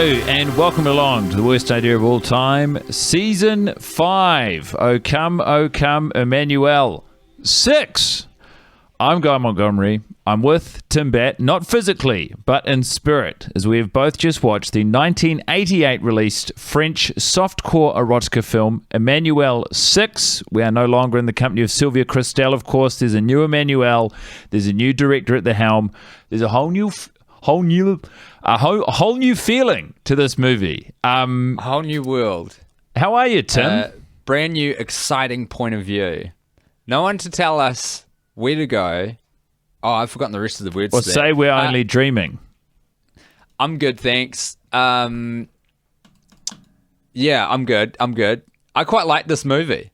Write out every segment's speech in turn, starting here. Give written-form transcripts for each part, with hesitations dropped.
and welcome along to the worst idea of all time, Season 5. O come, Emmanuelle. 6. I'm Guy Montgomery. I'm with Tim Batt, not physically, but in spirit, as we have both just watched the 1988 released French softcore erotica film, Emmanuelle 6. We are no longer in the company of Sylvia Christel, of course. There's a new Emmanuelle. There's a new director at the helm. There's a whole new feeling to this movie. Whole new world. How are you, Tim? Brand new, exciting point of view. No one to tell us where to go. Oh, I've forgotten the rest of the words. Or say we're only dreaming. I'm good, thanks. Yeah, I'm good. I quite like this movie.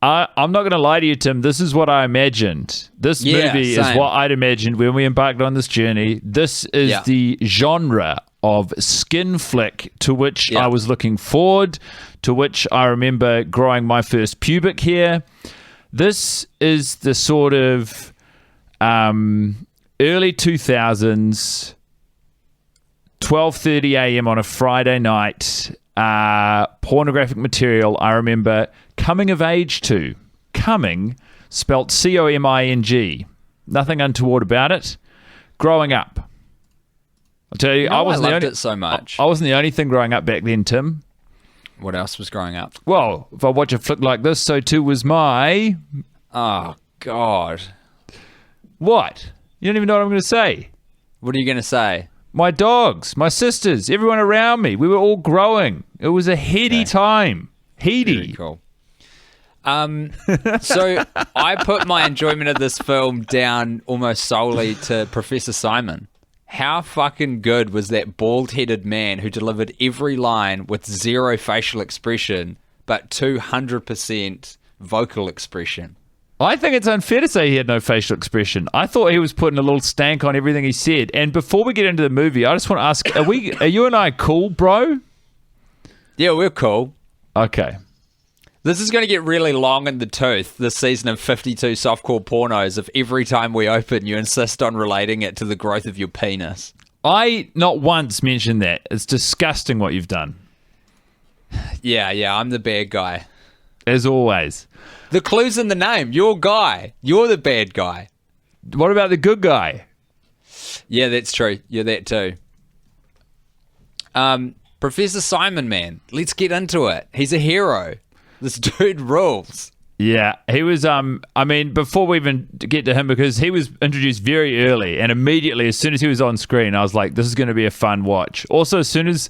I'm not going to lie to you, Tim. This is what I imagined. This movie is what I'd imagined when we embarked on this journey. This is the genre of skin flick to which I was looking forward, to which I remember growing my first pubic hair. This is the sort of early 2000s, 12:30 a.m. on a Friday night, pornographic material I remember coming of age to. Coming, spelt C-O-M-I-N-G. Nothing untoward about it. Growing up. I'll tell you, I loved it so much. I wasn't the only thing growing up back then, Tim. What else was growing up? Well, if I watch a flick like this, so too was my... Oh, God. What? You don't even know what I'm going to say. What are you going to say? My dogs, my sisters, everyone around me. We were all growing. It was a heady time. Heady. Very cool. So I put my enjoyment of this film down almost solely to Professor Simon. How fucking good was that bald-headed man who delivered every line with zero facial expression, but 200% vocal expression? I think it's unfair to say he had no facial expression. I thought he was putting a little stank on everything he said. And before we get into the movie, I just want to ask, are you and I cool, bro? Yeah, we're cool. Okay. This is going to get really long in the tooth, this season of 52 softcore pornos, if every time we open you insist on relating it to the growth of your penis. I not once mentioned that. It's disgusting what you've done. Yeah, I'm the bad guy. As always. The clue's in the name. You're Guy. You're the bad guy. What about the good guy? Yeah, that's true. You're that too. Professor Simon, man. Let's get into it. He's a hero. This dude rules. Yeah, he was, before we even get to him, because he was introduced very early, and immediately, as soon as he was on screen, I was like, this is going to be a fun watch. Also, as soon as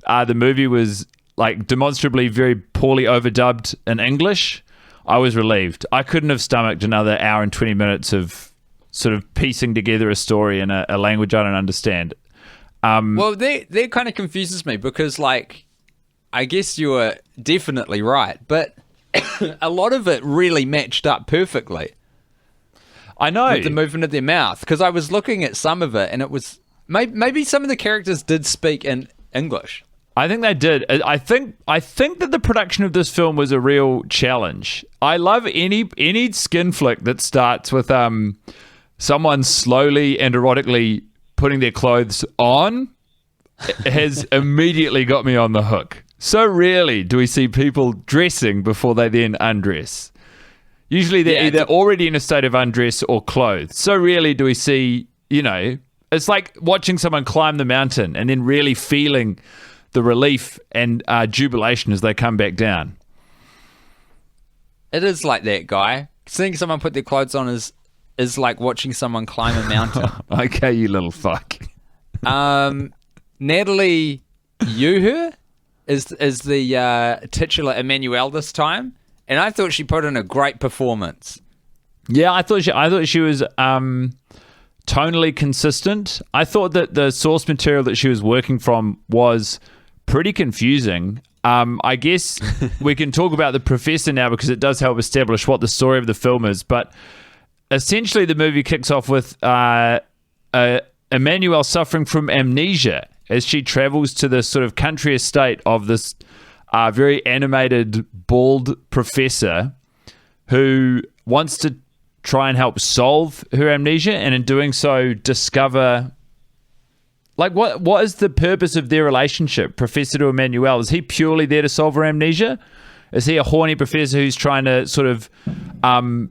the movie was, like, demonstrably very poorly overdubbed in English, I was relieved. I couldn't have stomached another hour and 20 minutes of sort of piecing together a story in a language I don't understand. Well, that kind of confuses me, because, like, I guess you were definitely right, but a lot of it really matched up perfectly. I know. With the movement of their mouth, because I was looking at some of it, and it was... Maybe some of the characters did speak in English. I think they did. I think that the production of this film was a real challenge. I love any skin flick that starts with someone slowly and erotically putting their clothes on. It has immediately got me on the hook. So rarely do we see people dressing before they then undress. Usually they're either already in a state of undress or clothed. So rarely do we see, it's like watching someone climb the mountain and then really feeling the relief and jubilation as they come back down. It is like that, Guy. Seeing someone put their clothes on is like watching someone climb a mountain. Okay, you little fuck. Natalie Uher is the titular Emmanuelle this time, and I thought she put in a great performance. Yeah, I thought she was tonally consistent. I thought that the source material that she was working from was pretty confusing. I guess we can talk about the professor now because it does help establish what the story of the film is. But essentially, the movie kicks off with Emmanuelle suffering from amnesia as she travels to the sort of country estate of this very animated, bald professor who wants to try and help solve her amnesia, and in doing so discover Like, what is the purpose of their relationship, Professor to Emmanuelle? Is he purely there to solve her amnesia? Is he a horny professor who's trying to sort of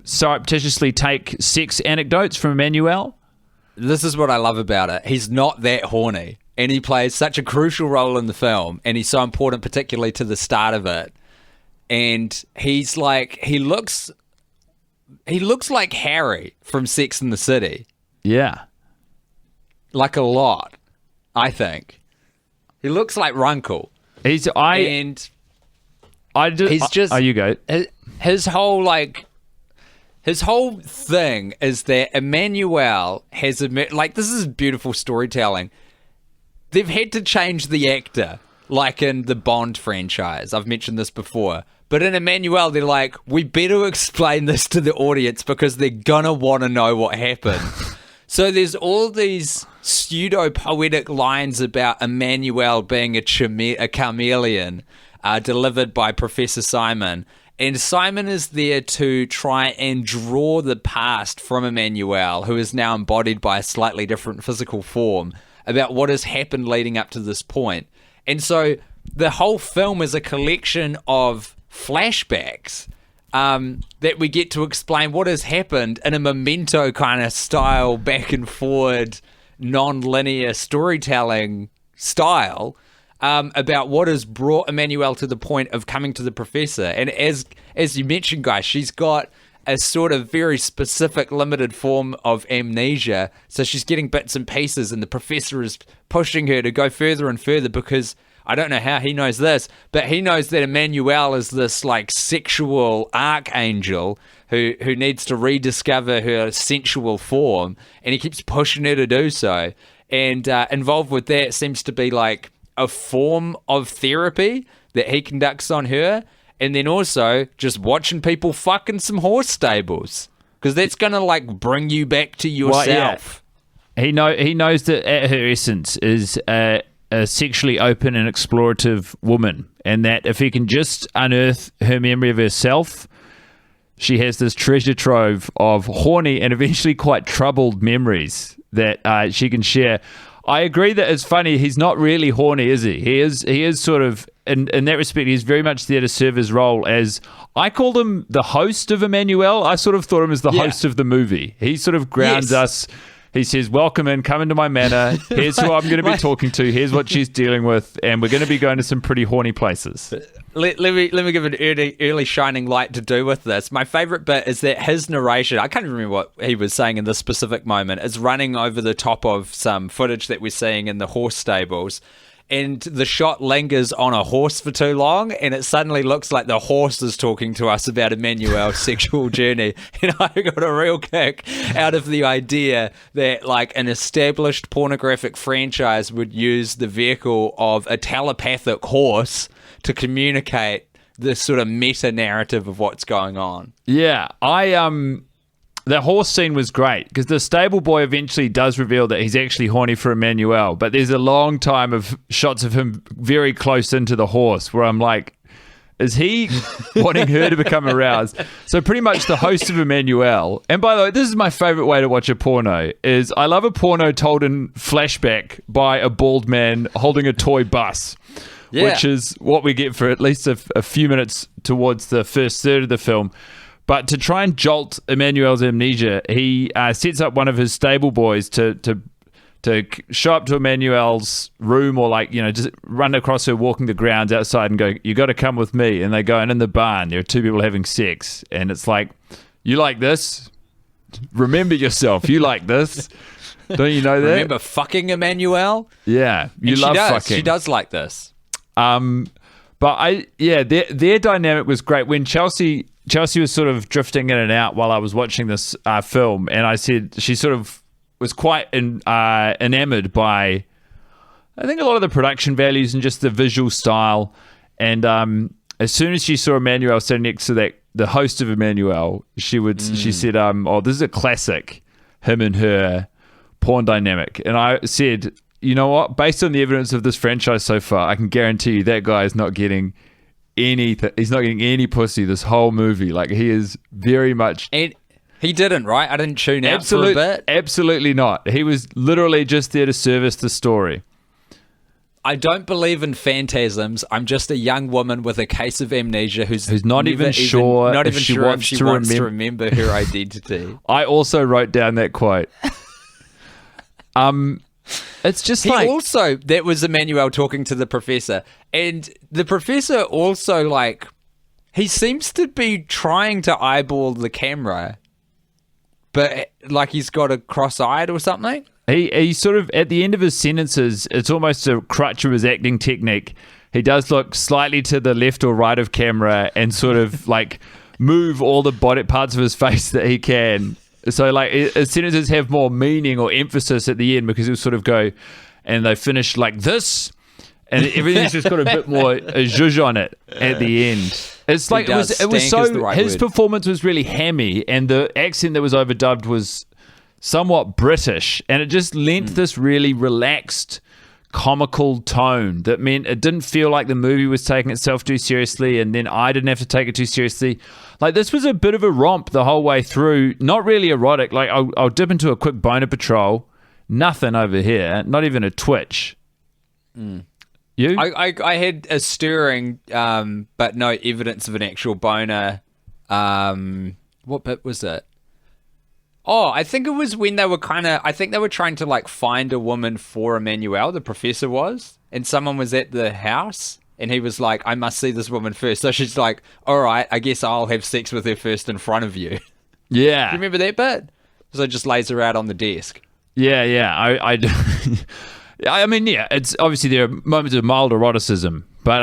surreptitiously take sex anecdotes from Emmanuelle? This is what I love about it. He's not that horny, and he plays such a crucial role in the film, and he's so important, particularly to the start of it. And he's like, he looks like Harry from Sex and the City. Yeah. Like a lot, I think. He looks like Runkle. You go. His whole thing is that Emmanuelle has this is beautiful storytelling. They've had to change the actor, like in the Bond franchise. I've mentioned this before. But in Emmanuelle, they're like, we better explain this to the audience because they're gonna want to know what happened. So there's all these pseudo-poetic lines about Emmanuelle being a chameleon delivered by Professor Simon. And Simon is there to try and draw the past from Emmanuelle, who is now embodied by a slightly different physical form, about what has happened leading up to this point. And so the whole film is a collection of flashbacks that we get to explain what has happened in a Memento kind of style, back and forward, non-linear storytelling style, about what has brought Emmanuelle to the point of coming to the professor. And as you mentioned, guys, she's got a sort of very specific limited form of amnesia, so she's getting bits and pieces, and the professor is pushing her to go further and further because I don't know how he knows this, but he knows that Emmanuelle is this like sexual archangel who needs to rediscover her sensual form, and he keeps pushing her to do so. And involved with that seems to be like a form of therapy that he conducts on her, and then also just watching people fuck in some horse stables, because that's gonna like bring you back to yourself. Well, yeah. He knows that at her essence is a sexually open and explorative woman, and that if he can just unearth her memory of herself, she has this treasure trove of horny and eventually quite troubled memories that she can share. I agree that it's funny. He's not really horny, is he? He is sort of, in that respect, he's very much there to serve his role as, I called him the host of Emmanuelle. I sort of thought him as the host of the movie. He sort of grounds us. He says, welcome in, come into my manor. Here's who I'm going to be talking to. Here's what she's dealing with. And we're going to be going to some pretty horny places. Let me give an early shining light to do with this. My favorite bit is that his narration, I can't remember what he was saying in this specific moment, is running over the top of some footage that we're seeing in the horse stables. And the shot lingers on a horse for too long, and it suddenly looks like the horse is talking to us about Emmanuelle's sexual journey. And I got a real kick out of the idea that like an established pornographic franchise would use the vehicle of a telepathic horse to communicate this sort of meta-narrative of what's going on. Yeah, the horse scene was great because the stable boy eventually does reveal that he's actually horny for Emmanuelle, but there's a long time of shots of him very close into the horse where I'm like, is he wanting her to become aroused? So pretty much the host of Emmanuelle, and by the way, this is my favorite way to watch a porno, is I love a porno told in flashback by a bald man holding a toy bus. Yeah. Which is what we get for at least a few minutes towards the first third of the film. But to try and jolt Emmanuelle's amnesia, he sets up one of his stable boys to show up to Emmanuelle's room, or like, just run across her walking the grounds outside and go, you got to come with me. And they go, and in the barn, there are two people having sex. And it's like, you like this? Remember yourself. You like this. Don't you know that? Remember fucking Emmanuelle? Yeah. You love fucking. She does like this. But their dynamic was great. When Chelsea was sort of drifting in and out while I was watching this film, and I said she sort of was quite enamored by, I think, a lot of the production values and just the visual style. And as soon as she saw Emmanuelle sitting next to the host of Emmanuelle, she said, "Oh, this is a classic, him and her porn dynamic." And I said, you know what? Based on the evidence of this franchise so far, I can guarantee you that guy is not getting anything. He's not getting any pussy this whole movie. Like, he is very much He didn't, right? I didn't tune out for a bit. Absolutely not. He was literally just there to service the story. I don't believe in phantasms. I'm just a young woman with a case of amnesia who's not even sure if she wants to remember her identity. I also wrote down that quote. It's just that was Emmanuelle talking to the professor, and the professor also he seems to be trying to eyeball the camera, but he's got a cross-eyed or something. He sort of, at the end of his sentences, it's almost a crutch of his acting technique. He does look slightly to the left or right of camera and sort of move all the body parts of his face that he can. So his sentences have more meaning or emphasis at the end because he'll sort of go and they finish like this and everything's just got a bit more zhuzh on it at the end. It's his performance was really hammy and the accent that was overdubbed was somewhat British, and it just lent this really relaxed, comical tone that meant it didn't feel like the movie was taking itself too seriously, and then I didn't have to take it too seriously. This was a bit of a romp the whole way through, not really erotic. I'll dip into a quick boner patrol. Nothing over here, not even a twitch. You? I had a stirring, but no evidence of an actual boner. What bit was it? Oh, I think it was when they were I think they were trying to find a woman for Emmanuelle, the professor was, and someone was at the house and he was like, I must see this woman first. So she's like, all right, I guess I'll have sex with her first in front of you. Yeah. Do you remember that bit? So just lays her out on the desk. Yeah. I mean, yeah, it's obviously there are moments of mild eroticism, but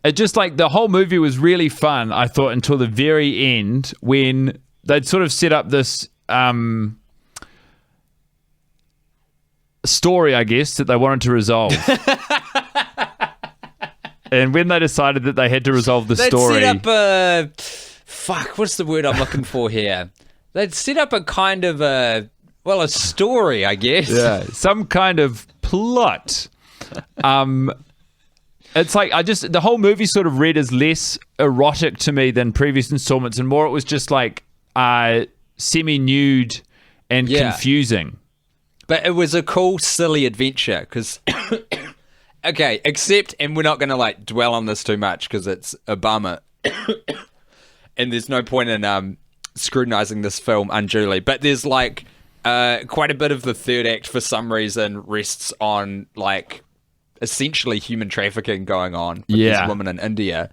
it just the whole movie was really fun, I thought, until the very end when they'd sort of set up this story, I guess, that they wanted to resolve. And when they decided that they had to resolve the story... They'd set up what's the word I'm looking for here? They'd set up a kind of a story, I guess. Yeah, some kind of plot. It's the whole movie sort of read as less erotic to me than previous installments, and more it was just semi-nude and confusing. But it was a cool, silly adventure because, okay, except, and we're not going to dwell on this too much because it's a bummer, and there's no point in scrutinizing this film unduly. But there's quite a bit of the third act for some reason rests on essentially human trafficking going on with this woman in India,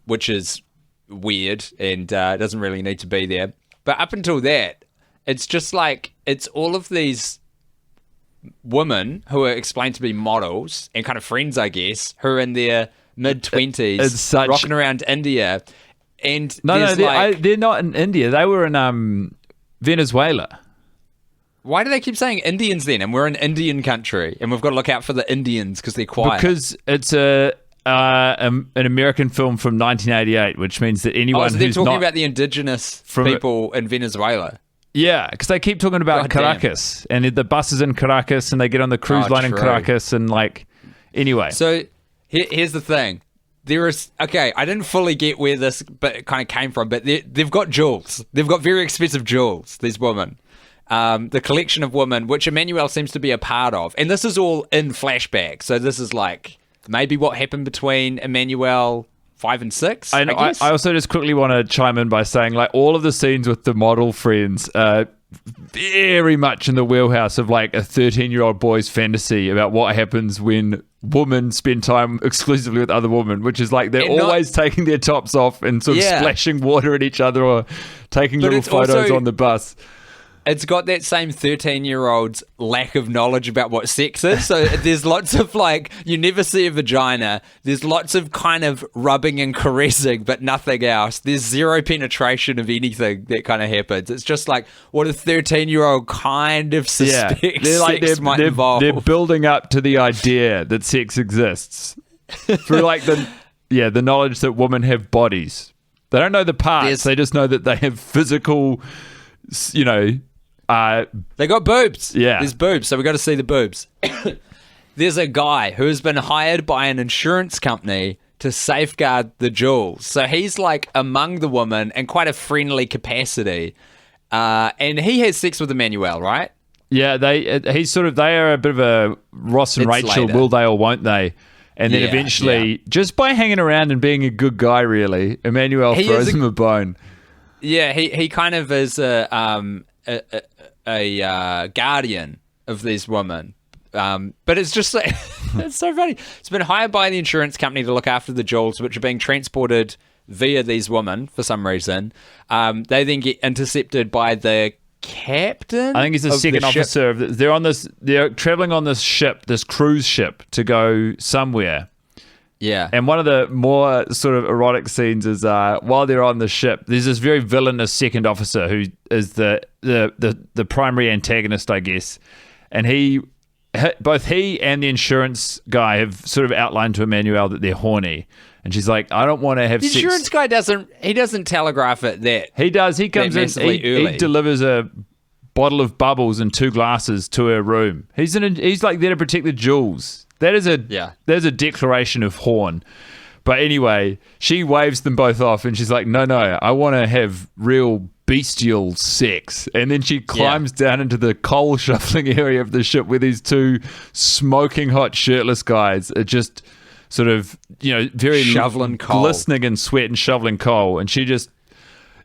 which is weird and doesn't really need to be there. But up until that, it's just it's all of these women who are explained to be models and kind of friends, I guess, who are in their mid-20s, rocking around India. And they're not in India. They were in Venezuela. Why do they keep saying Indians then? And we're an Indian country, and we've got to look out for the Indians because they're quiet. Because it's an American film from 1988, which means that anyone they're talking about the indigenous people in Venezuela. Yeah, because they keep talking about Caracas, and the bus is in Caracas, and they get on the cruise line in Caracas, and anyway. So here's the thing. I didn't fully get where this bit kind of came from, but they've got jewels. They've got very expensive jewels, these women. The collection of women, which Emmanuelle seems to be a part of. And this is all in flashback. So this is maybe what happened between Emmanuelle 5 and 6, I guess. I also just quickly want to chime in by saying all of the scenes with the model friends are very much in the wheelhouse of a 13-year-old boy's fantasy about what happens when women spend time exclusively with other women, which is they're always taking their tops off and sort of splashing water at each other or taking little photos on the bus. It's got that same 13-year-old's lack of knowledge about what sex is. So there's lots of you never see a vagina. There's lots of kind of rubbing and caressing, but nothing else. There's zero penetration of anything that kind of happens. It's just what a 13-year-old kind of suspects sex might involve. They're building up to the idea that sex exists through the knowledge that women have bodies. They don't know the parts. They just know that they have physical, they got boobs. Yeah. There's boobs, so we got to see the boobs. There's a guy who has been hired by an insurance company to safeguard the jewels. So he's like among the women in quite a friendly capacity. And he has sex with Emmanuelle, right? Yeah, they are a bit of a Ross and Rachel, later. will they or won't they? And then eventually, just by hanging around and being a good guy, really, Emmanuelle throws him a bone. Yeah, he kind of is a guardian of these women. But it's just like, it's so funny. It's been hired by the insurance company to look after the jewels, which are being transported via these women for some reason. They then get intercepted by the captain. I think he's the second officer. They're traveling on this ship, this cruise ship, to go somewhere. Yeah. And one of the more sort of erotic scenes is while they're on the ship, there's this very villainous second officer who is the primary antagonist, I guess. And both he and the insurance guy have sort of outlined to Emmanuelle that they're horny. And she's like, I don't want to have sex. The insurance guy doesn't telegraph it that. He does. He comes in, he delivers a bottle of bubbles and 2 glasses to her room. He's like there to protect the jewels. There's a declaration of horn. But anyway, she waves them both off and she's like, no, I want to have real bestial sex. And then she climbs down into the coal shuffling area of the ship where these 2 smoking hot shirtless guys are just sort of, very shoveling coal, glistening in sweat and shoveling coal. And she just,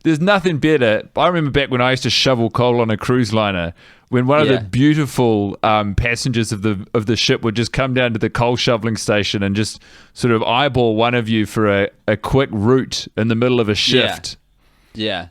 there's nothing better. I remember back when I used to shovel coal on a cruise liner, when one of the beautiful passengers of the ship would just come down to the coal shoveling station and just sort of eyeball one of you for a quick route in the middle of a shift. Yeah.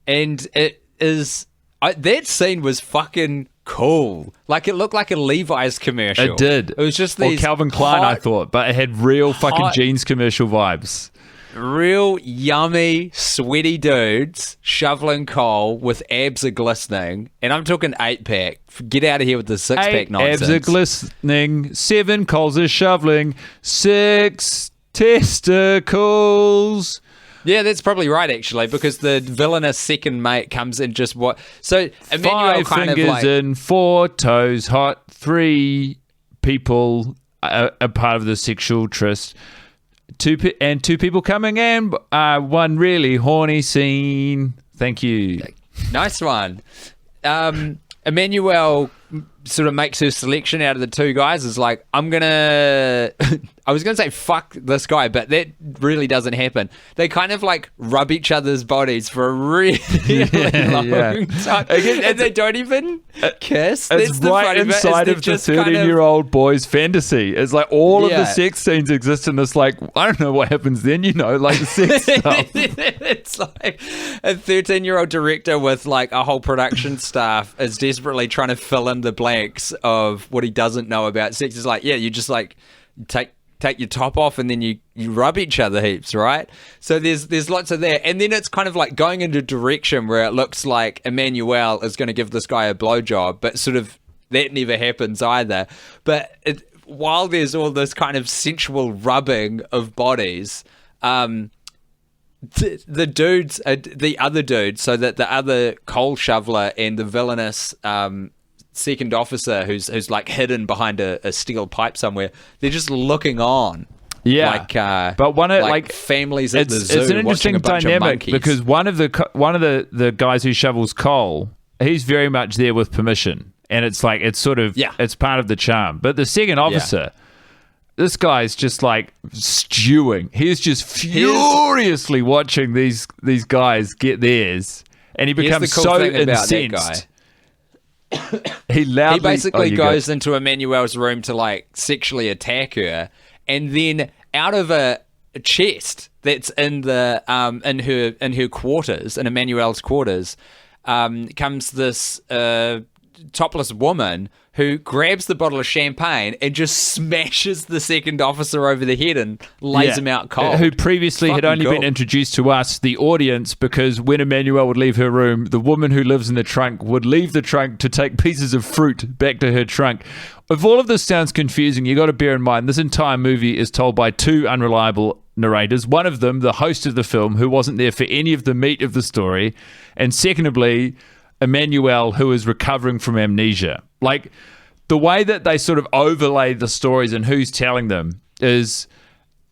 And it is, that scene was fucking cool. Like, it looked like a Levi's commercial. It did. It was just these or Calvin Klein, I thought, but it had real fucking jeans commercial vibes. Real yummy, sweaty dudes shoveling coal with abs are glistening. And I'm talking 8-pack. Get out of here with the 6-pack nonsense. Abs are glistening. 7 coals are shoveling. 6 testicles. Yeah, that's probably right, actually, because the villainous second mate comes in just what... So, Emmanuelle 5 kind fingers of like... in, 4 toes hot, 3 people are part of the sexual tryst. 2 people coming in, 1 really horny scene. Thank you. Nice one. Emmanuelle sort of makes her selection out of the 2 guys. Is like, I was going to say fuck this guy, but that really doesn't happen. They kind of like rub each other's bodies for a really long time. And they don't even kiss. It's right inside of the 13-year-old boy's fantasy. It's like all of the sex scenes exist in this, like, I don't know what happens then, like the sex stuff. It's like a 13-year-old director with like a whole production staff is desperately trying to fill in the blanks of what he doesn't know about sex. It's like, you just like take your top off and then you rub each other heaps, right? So there's lots of that. And then it's kind of like going into a direction where it looks like Emmanuelle is going to give this guy a blowjob, but sort of that never happens either. But while there's all this kind of sensual rubbing of bodies, the dudes, the other dudes, so that the other coal shoveler and the villainous second officer who's like hidden behind a steel pipe somewhere, they're just looking on. Yeah, but one of like families at the zoo. It's an interesting dynamic because one of the guys who shovels coal, he's very much there with permission, and it's like it's part of the charm. But the second officer, this guy's just like stewing. He's just furiously watching these guys get theirs, and he becomes so incensed. He basically goes into Emmanuelle's room to like sexually attack her, and then out of a chest that's in the in her quarters, in Emmanuelle's quarters, comes this topless woman who grabs the bottle of champagne and just smashes the second officer over the head and lays him out cold. Who previously had only been introduced to us, the audience, because when Emmanuelle would leave her room, the woman who lives in the trunk would leave the trunk to take pieces of fruit back to her trunk. If all of this sounds confusing, you got to bear in mind this entire movie is told by 2 unreliable narrators. One of them, the host of the film, who wasn't there for any of the meat of the story, and secondly, Emmanuelle, who is recovering from amnesia. Like, the way that they sort of overlay the stories and who's telling them is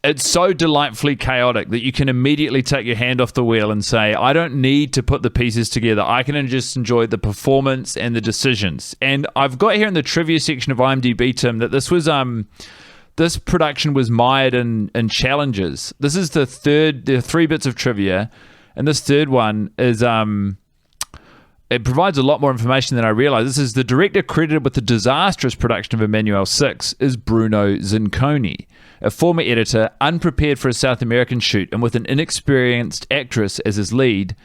it's so delightfully chaotic that you can immediately take your hand off the wheel and say, I don't need to put the pieces together. I can just enjoy the performance and the decisions. And I've got here in the trivia section of IMDb, Tim, that this production was mired in challenges. This is there are 3 bits of trivia, and this third one is it provides a lot more information than I realized. This is the director credited with the disastrous production of Emmanuelle 6 is Bruno Zinconi, a former editor, unprepared for a South American shoot, and with an inexperienced actress as his lead.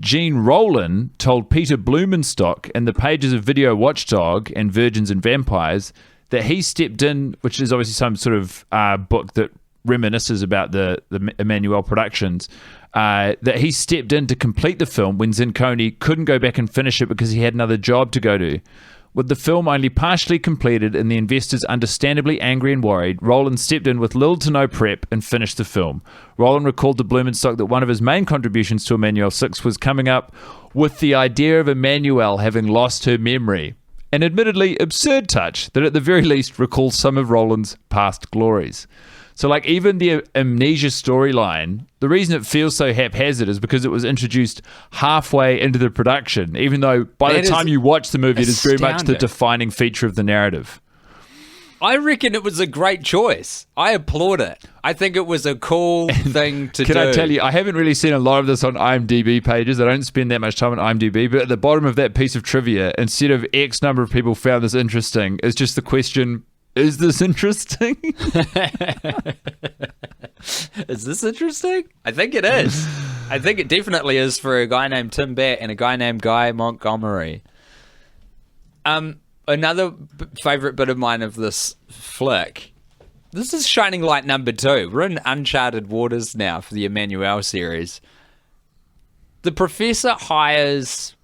Gene Rowland told Peter Blumenstock in the pages of Video Watchdog and Virgins and Vampires that he stepped in, which is obviously some sort of book that reminisces about the Emmanuelle productions, that he stepped in to complete the film when Zinconi couldn't go back and finish it because he had another job to go to. With the film only partially completed and the investors understandably angry and worried, Rowland stepped in with little to no prep and finished the film. Rowland recalled to Blumenstock that one of his main contributions to Emmanuelle 6 was coming up with the idea of Emmanuelle having lost her memory, an admittedly absurd touch that at the very least recalls some of Rowland's past glories. So, like, even the amnesia storyline, the reason it feels so haphazard is because it was introduced halfway into the production, even though by the time you watch the movie, it is very much the defining feature of the narrative. I reckon it was a great choice. I applaud it. I think it was a cool thing to do. Can I tell you, I haven't really seen a lot of this on IMDb pages. I don't spend that much time on IMDb, but at the bottom of that piece of trivia, instead of X number of people found this interesting, is just the question, is this interesting? Is this interesting? I think it is. I think it definitely is for a guy named Tim Batt and a guy named Guy Montgomery. Another favourite bit of mine of this flick. This is Shining Light number 2. We're in uncharted waters now for the Emmanuelle series. The professor hires,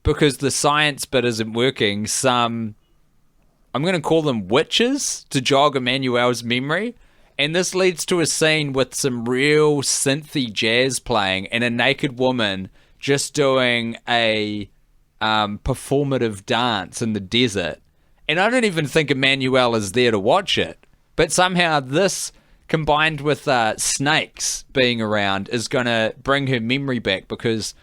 because the science bit isn't working, some, I'm going to call them witches, to jog Emmanuelle's memory. And this leads to a scene with some real synthy jazz playing and a naked woman just doing a performative dance in the desert. And I don't even think Emmanuelle is there to watch it. But somehow this, combined with snakes being around, is going to bring her memory back, because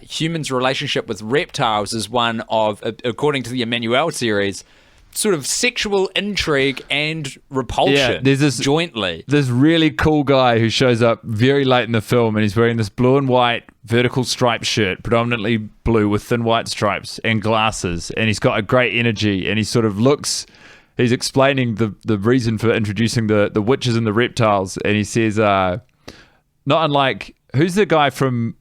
humans' relationship with reptiles is one of, according to the Emmanuelle series, sort of sexual intrigue and repulsion jointly. This really cool guy who shows up very late in the film, and he's wearing this blue and white vertical striped shirt, predominantly blue with thin white stripes, and glasses, and he's got a great energy, and he sort of looks, he's explaining the reason for introducing the witches and the reptiles, and he says, not unlike, who's the guy from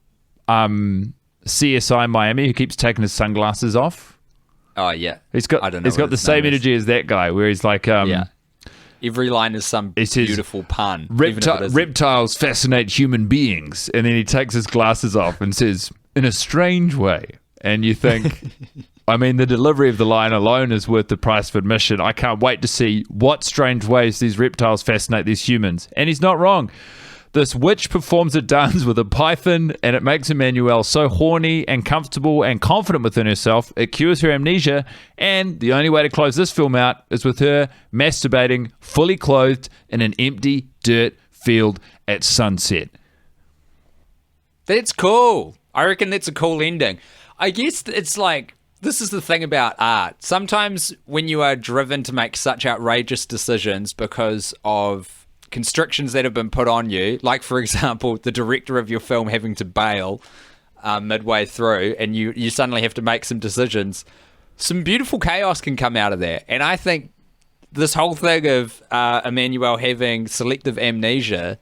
CSI Miami who keeps taking his sunglasses off? Oh yeah, he's got the same energy as that guy, where he's like, every line is some beautiful pun. Reptiles fascinate human beings, and then he takes his glasses off and says, in a strange way, and you think, I mean, the delivery of the line alone is worth the price of admission. I can't wait to see what strange ways these reptiles fascinate these humans, and he's not wrong. This witch performs a dance with a python, and it makes Emmanuelle so horny and comfortable and confident within herself, it cures her amnesia, and the only way to close this film out is with her masturbating, fully clothed, in an empty dirt field at sunset. That's cool. I reckon that's a cool ending. I guess it's like, this is the thing about art. Sometimes when you are driven to make such outrageous decisions because of constrictions that have been put on you, like, for example, the director of your film having to bail midway through, and you suddenly have to make some decisions, some beautiful chaos can come out of that. And I think this whole thing of Emmanuelle having selective amnesia,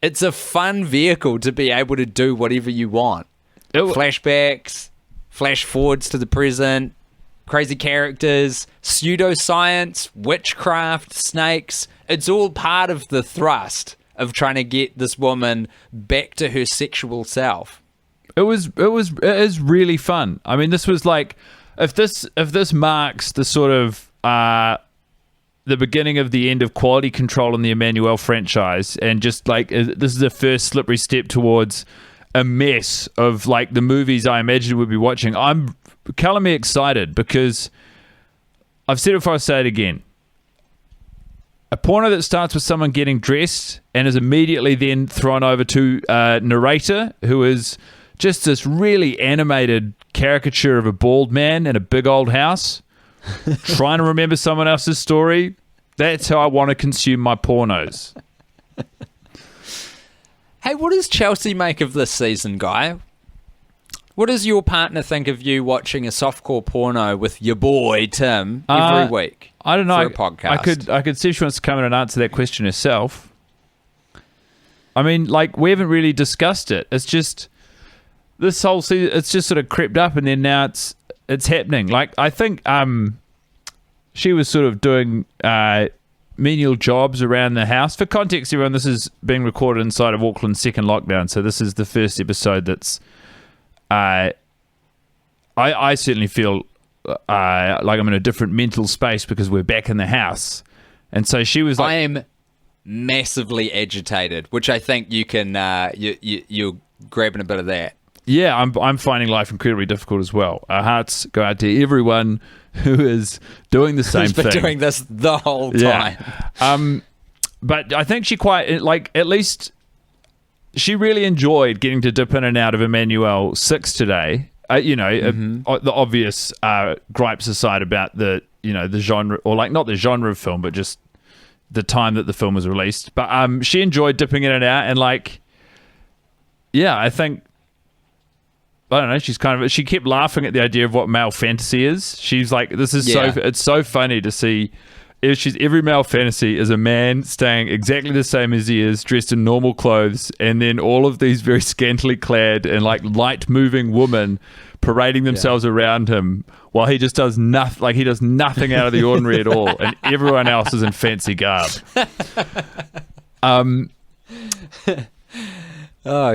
it's a fun vehicle to be able to do whatever you want. Flashbacks, flash forwards to the present, crazy characters, pseudoscience, witchcraft, snakes. It's all part of the thrust of trying to get this woman back to her sexual self. It is really fun. I mean, this was like, if this marks the sort of the beginning of the end of quality control in the Emmanuelle franchise, and just like this is the first slippery step towards a mess of like the movies I imagined we'd be watching, I'm color me excited, because I've said it before, I'll say it again. a porno that starts with someone getting dressed and is immediately then thrown over to a narrator who is just this really animated caricature of a bald man in a big old house trying to remember someone else's story. That's how I want to consume my pornos. Hey, what does Chelsea make of this season, Guy? What does your partner think of you watching a softcore porno with your boy Tim every week? I don't know. For a podcast? I could see if she wants to come in and answer that question herself. I mean, like, we haven't really discussed it. It's just this whole season. It's just sort of crept up, and then now it's happening. Like, I think she was sort of doing menial jobs around the house. For context, everyone, this is being recorded inside of Auckland's second lockdown, so this is the first episode that's. I certainly feel like I'm in a different mental space because we're back in the house, and so she was like, I am massively agitated, which I think you can you're grabbing a bit of that. Yeah, I'm finding life incredibly difficult as well. Our hearts go out to everyone who is doing the same thing. Who's been doing this the whole time. Yeah. But I think she quite like at least. She really enjoyed getting to dip in and out of Emmanuelle 6 today. The obvious gripes aside about the genre, or like not the genre of film, but just the time that the film was released. But she enjoyed dipping in and out, and like, yeah, I think, I don't know, she kept laughing at the idea of what male fantasy is. She's like, it's so funny to see. Every male fantasy is a man staying exactly the same as he is, dressed in normal clothes, and then all of these very scantily clad and like light moving women parading themselves around him while he just does nothing. Like, he does nothing out of the ordinary at all, and everyone else is in fancy garb. Oh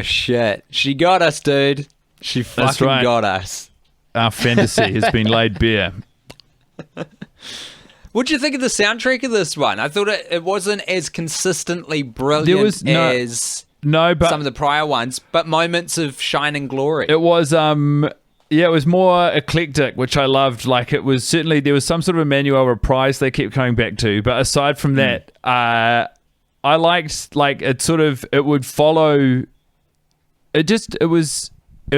shit! She got us, dude. She fucking got us. Our fantasy has been laid bare. What do you think of the soundtrack of this one? I thought it wasn't as consistently brilliant as some of the prior ones, but moments of shining glory. It was, it was more eclectic, which I loved. Like, it was certainly, there was some sort of Emmanuelle reprise they kept coming back to, but aside from that, I liked, like, it would follow, it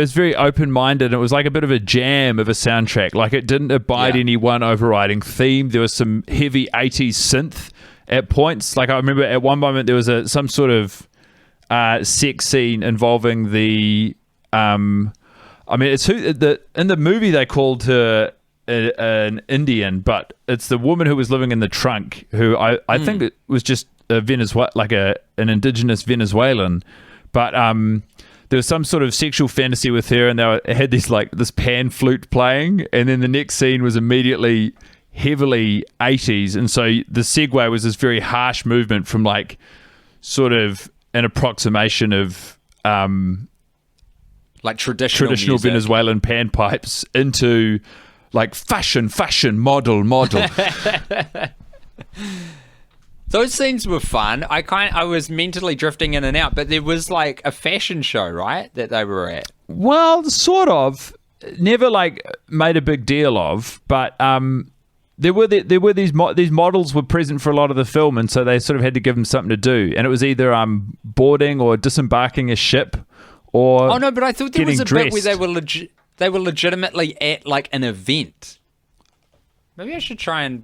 was very open-minded. It was like a bit of a jam of a soundtrack. Like, it didn't abide any one overriding theme. There was some heavy 80s synth at points. Like, I remember at one moment there was some sort of sex scene involving the it's in the movie they called her an Indian, but it's the woman who was living in the trunk who I think it was just a an indigenous Venezuelan, but there was some sort of sexual fantasy with her, and they had this pan flute playing, and then the next scene was immediately heavily 80s, and so the segue was this very harsh movement from like sort of an approximation of like traditional music. Venezuelan panpipes into like fashion, model. Those scenes were fun. I was mentally drifting in and out, but there was like a fashion show, right, that they were at? Well, sort of. Never like made a big deal of, but there were these models were present for a lot of the film, and so they sort of had to give them something to do, and it was either boarding or disembarking a ship, or oh no, but I thought there was a dressed. bit where they were legitimately at like an event. Maybe I should try and.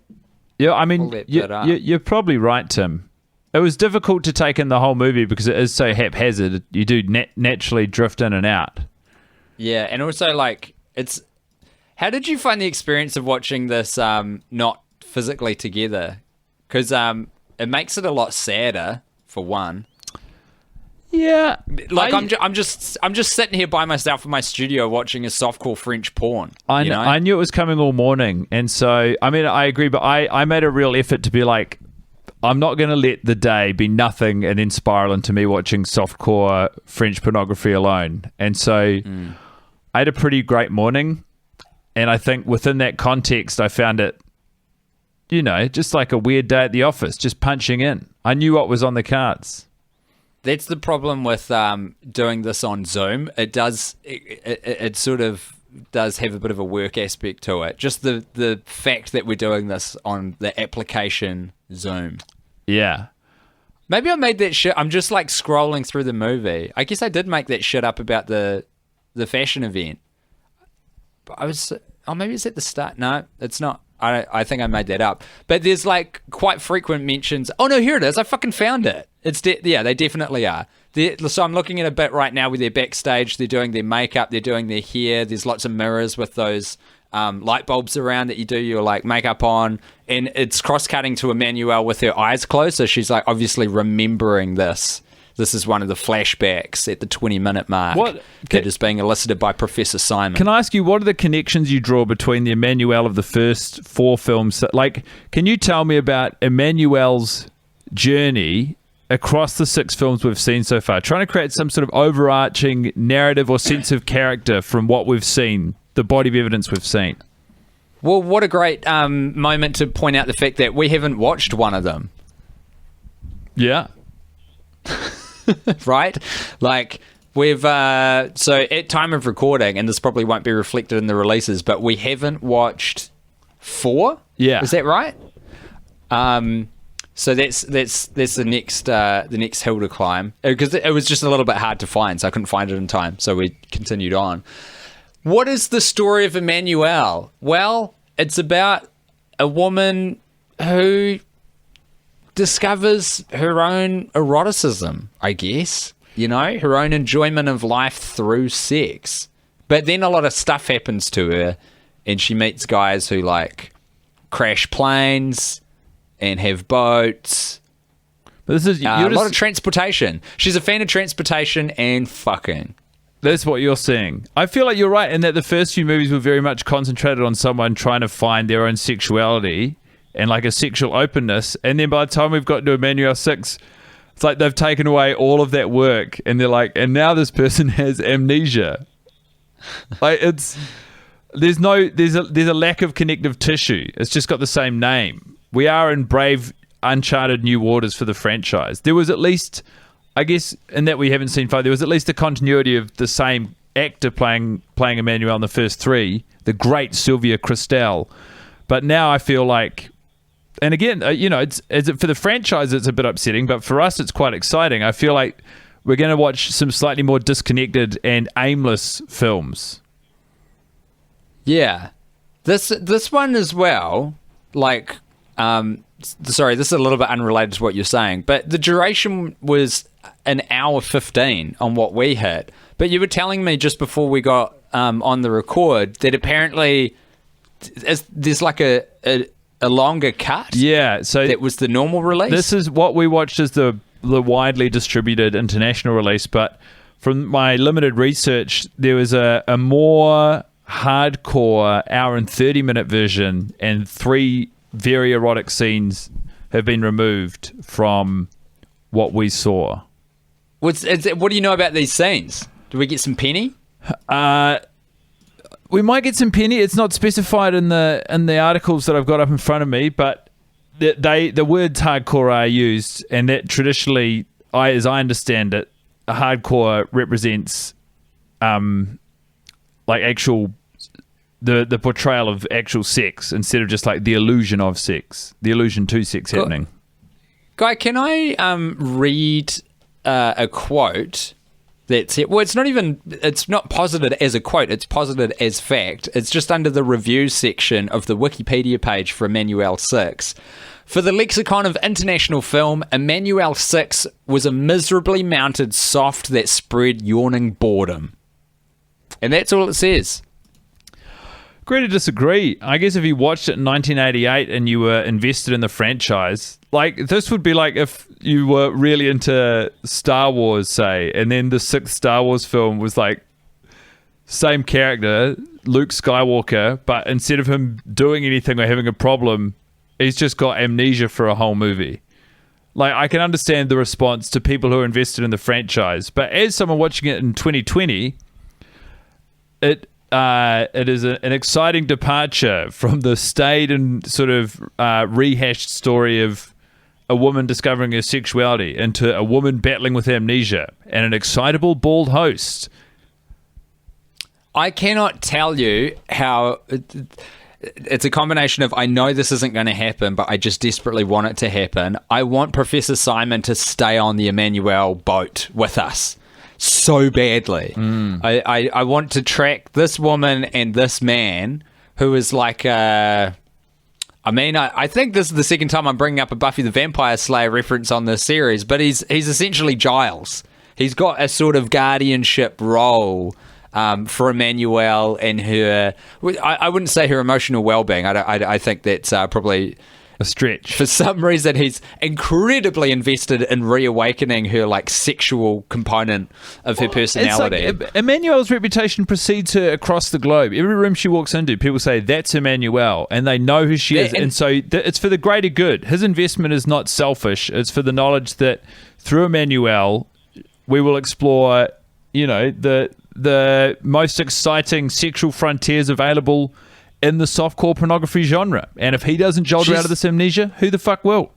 Yeah, I mean, you're probably right, Tim. It was difficult to take in the whole movie because it is so haphazard. You do naturally drift in and out. Yeah, and also, like, it's... How did you find the experience of watching this not physically together? Because it makes it a lot sadder, for one. Yeah. Like, I'm just sitting here by myself in my studio watching a softcore French porn. I know. I knew it was coming all morning, and so, I mean, I agree, but I made a real effort to be like, I'm not going to let the day be nothing and then spiral into me watching softcore French pornography alone. And so I had a pretty great morning, and I think within that context, I found it, just like a weird day at the office, just punching in. I knew what was on the cards. That's the problem with doing this on Zoom. It sort of does have a bit of a work aspect to it. Just the fact that we're doing this on the application Zoom. Yeah. Maybe I made that shit. I'm just like scrolling through the movie. I guess I did make that shit up about the fashion event. But I was, maybe it's at the start. No, it's not. I think I made that up. But there's like quite frequent mentions. Oh no, here it is. I fucking found it. Yeah, they definitely are. So I'm looking at a bit right now where they're backstage. They're doing their makeup. They're doing their hair. There's lots of mirrors with those light bulbs around that you do your like makeup on, and it's cross-cutting to Emmanuelle with her eyes closed, so she's like obviously remembering this. This is one of the flashbacks at the 20-minute mark that is being elicited by Professor Simon. Can I ask you, what are the connections you draw between the Emmanuelle of the first 4 films? Like, can you tell me about Emmanuelle's journey across the 6 films we've seen so far, trying to create some sort of overarching narrative or sense of character from what we've seen, the body of evidence we've seen? Well, what a great moment to point out the fact that we haven't watched one of them. Yeah. Right? Like, we've... so, at time of recording, and this probably won't be reflected in the releases, but we haven't watched 4? Yeah. Is that right? So that's the next hill to climb. Because it was just a little bit hard to find, so I couldn't find it in time. So we continued on. What is the story of Emmanuelle? Well, it's about a woman who discovers her own eroticism, I guess. You know, her own enjoyment of life through sex. But then a lot of stuff happens to her, and she meets guys who, like, crash planes and have boats. But this is a lot of transportation. She's a fan of transportation and fucking. That's what you're seeing. I feel like you're right in that the first few movies were very much concentrated on someone trying to find their own sexuality and like a sexual openness. And then by the time we've got to Emmanuelle 6, it's like they've taken away all of that work and they're like, and now this person has amnesia. Like there's a lack of connective tissue. It's just got the same name. We are in brave, uncharted new waters for the franchise. There was at least, I guess, in that we haven't seen 5, there was at least a continuity of the same actor playing Emmanuelle in the first 3, the great Sylvia Christel. But now I feel like, and again, you know, for the franchise, it's a bit upsetting, but for us, it's quite exciting. I feel like we're going to watch some slightly more disconnected and aimless films. Yeah. This one as well, like, sorry, this is a little bit unrelated to what you're saying, but the duration was an hour 15 on what we hit. But you were telling me just before we got on the record that apparently there's like a longer cut. Yeah, so that was the normal release. This is what we watched as the widely distributed international release. But from my limited research, there was a more hardcore hour and 30-minute version, and 3 very erotic scenes have been removed from what we saw. What do you know about these scenes? Do we get some pene? We might get some pene. It's not specified in the articles that I've got up in front of me, but the words hardcore are used, and that traditionally, as I understand it, a hardcore represents like actual the portrayal of actual sex instead of just like the illusion of sex, the illusion to sex happening. Guy, can I read a quote that's it? Well, it's not posited as a quote, it's posited as fact. It's just under the review section of the Wikipedia page for Emmanuelle 6. For the lexicon of international film, Emmanuelle 6 was a miserably mounted soft that spread yawning boredom. And that's all it says. Agree to disagree. I guess if you watched it in 1988 and you were invested in the franchise, like this would be like if you were really into Star Wars, say, and then the 6th Star Wars film was like same character, Luke Skywalker, but instead of him doing anything or having a problem, he's just got amnesia for a whole movie. Like, I can understand the response to people who are invested in the franchise, but as someone watching it in 2020, it is an exciting departure from the staid and sort of rehashed story of a woman discovering her sexuality into a woman battling with amnesia and an excitable bald host. I cannot tell you how it's a combination of I know this isn't going to happen, but I just desperately want it to happen. I want Professor Simon to stay on the Emmanuelle boat with us so badly. I want to track this woman and this man who is like I think this is the second time I'm bringing up a Buffy the Vampire Slayer reference on this series, but he's essentially Giles. He's got a sort of guardianship role for Emmanuelle and her. I wouldn't say her emotional well-being. I think that's probably a stretch. For some reason, he's incredibly invested in reawakening her like sexual component of her personality. It's like, Emmanuelle's reputation precedes her across the globe. Every room she walks into, people say that's Emmanuelle, and they know who she is, and so it's for the greater good. His investment is not selfish; it's for the knowledge that through Emmanuelle, we will explore, the most exciting sexual frontiers available in the softcore pornography genre. And if he doesn't jolt her out of this amnesia, who the fuck will?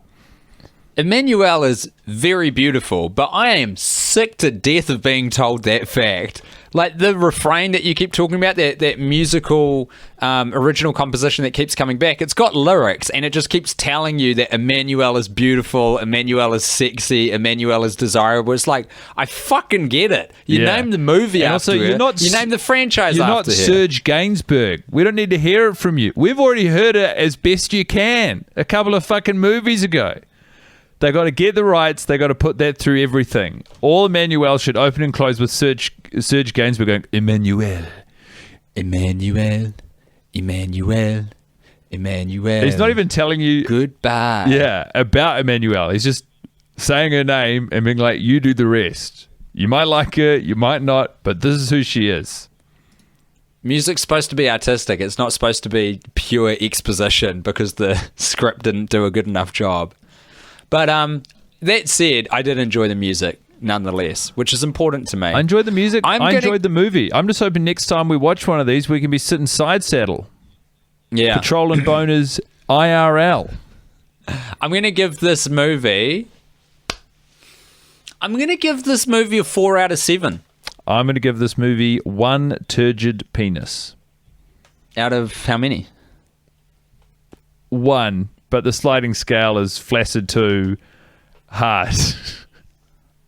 Emmanuelle is very beautiful, but I am sick to death of being told that fact. Like the refrain that you keep talking about, that musical original composition that keeps coming back, it's got lyrics and it just keeps telling you that Emmanuelle is beautiful, Emmanuelle is sexy, Emmanuelle is desirable. It's like, I fucking get it. You name the movie and after her. You name the franchise after her. You're not Serge Gainsbourg. We don't need to hear it from you. We've already heard it as best you can a couple of fucking movies ago. They got to get the rights. They got to put that through everything. All Emmanuelle should open and close with Serge Gainsbourg going, Emmanuelle, Emmanuelle, Emmanuelle, Emmanuelle. He's not even telling you goodbye. Yeah, about Emmanuelle. He's just saying her name and being like, you do the rest. You might like her, you might not, but this is who she is. Music's supposed to be artistic. It's not supposed to be pure exposition because the script didn't do a good enough job. But that said, I did enjoy the music nonetheless, which is important to me. I enjoyed the music. I enjoyed the movie. I'm just hoping next time we watch one of these, we can be sitting side saddle. Yeah. Patrolling boners IRL. I'm going to give this movie a 4 out of 7. I'm going to give this movie 1 turgid penis. Out of how many? 1. But the sliding scale is flaccid to hard.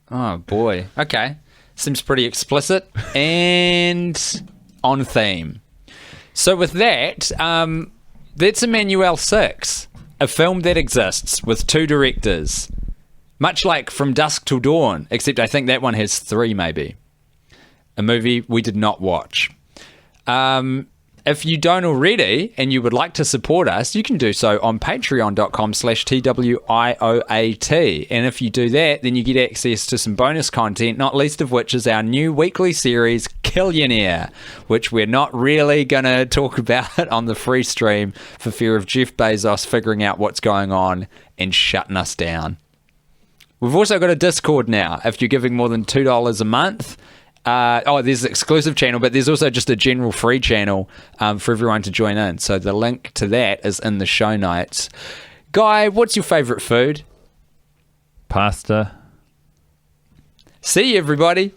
Oh, boy. Okay. Seems pretty explicit and on theme. So with that, that's Emmanuelle 6, a film that exists with 2 directors, much like From Dusk Till Dawn, except I think that one has 3 maybe. A movie we did not watch. If you don't already and you would like to support us, you can do so on patreon.com/TWIOAT. And if you do that, then you get access to some bonus content, not least of which is our new weekly series, Killionaire, which we're not really going to talk about on the free stream for fear of Jeff Bezos figuring out what's going on and shutting us down. We've also got a Discord now. If you're giving more than $2 a month, there's an exclusive channel, but there's also just a general free channel for everyone to join in. So the link to that is in the show notes. Guy, what's your favourite food? Pasta. See you, everybody.